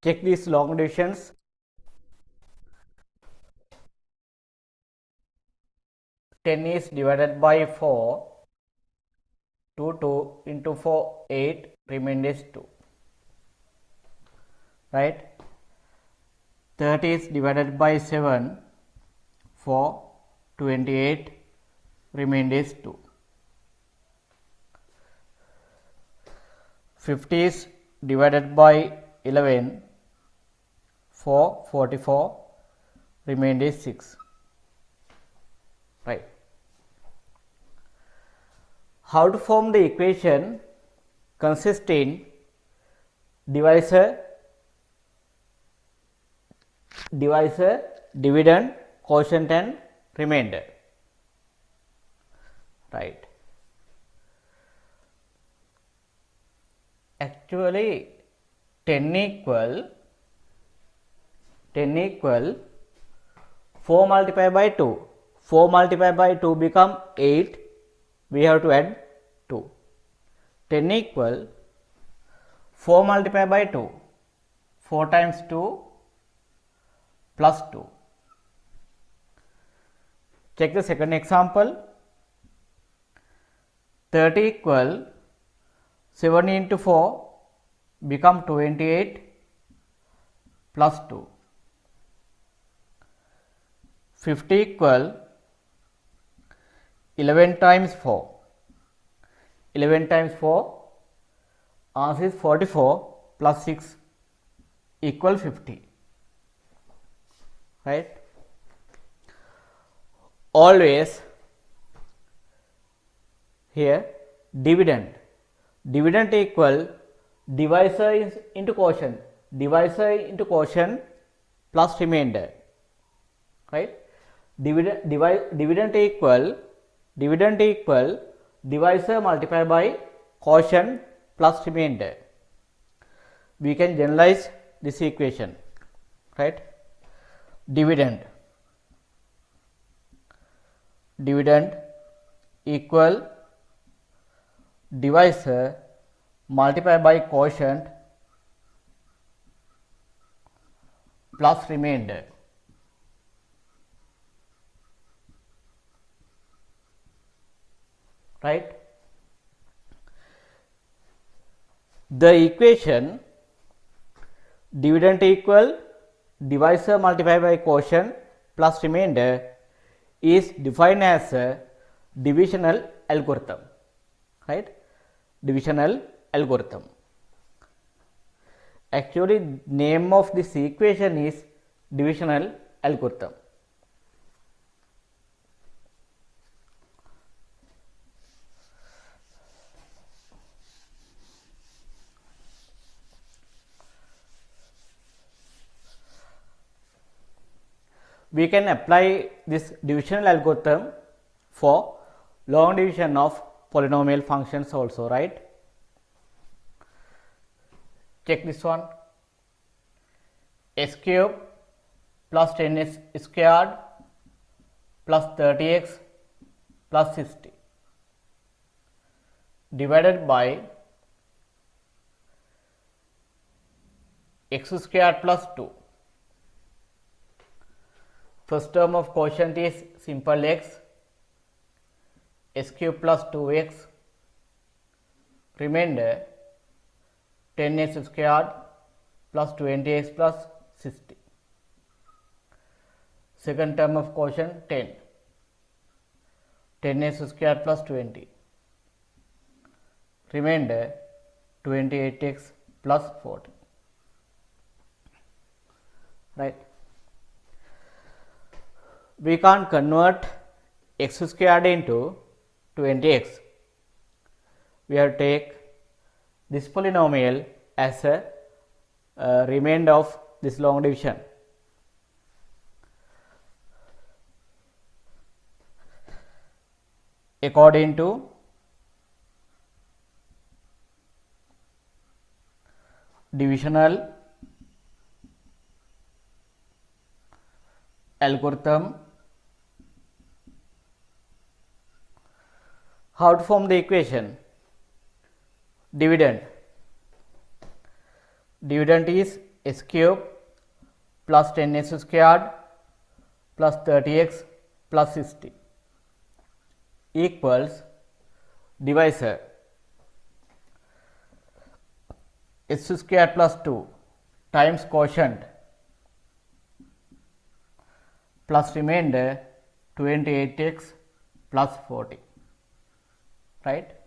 Check these long divisions. Ten is divided by 4. 2 into 4 8, remainder is 2, right. 30 is divided by 7 4 28, remainder is 2. 50 is divided by 11 4 44, remainder is 6, right. How to form the equation consisting divisor, dividend, quotient and remainder, right. Actually 10 equal 4 multiplied by 2. 4 multiplied by 2 become 8. We have to add 2. 10 equal 4 multiplied by 2. 4 times 2 plus 2. Check the second example. 30 equal 7 into 4 become 28 plus 2. 50 equal 11 times 4. 11 times 4, answer is 44 plus 6 equal 50, right. Always here dividend equal divisor into quotient plus remainder, right. Dividend equal divisor multiplied by quotient plus remainder. We can generalize this equation, right. Dividend equal divisor multiplied by quotient plus remainder, right. The equation dividend equal divisor multiplied by quotient plus remainder is defined as a divisional algorithm, right. Divisional algorithm. Actually, name of this equation is divisional algorithm. We can apply this divisional algorithm for long division of polynomial functions also, right. Check this one. X cube plus 10x squared plus 30x plus 60 divided by x squared plus 2. First term of quotient is simple x cube plus 2x, remainder 10x squared plus 20x plus 60. Second term of quotient 10x squared plus 20, remainder 28x plus 40, right. We can't convert x squared into 20x. We have to take this polynomial as a remainder of this long division. According to divisional algorithm, how to form the equation? Dividend is x cube plus 10x squared plus 30x plus 60 equals divisor x squared plus 2 times quotient plus remainder 28x plus 40, right.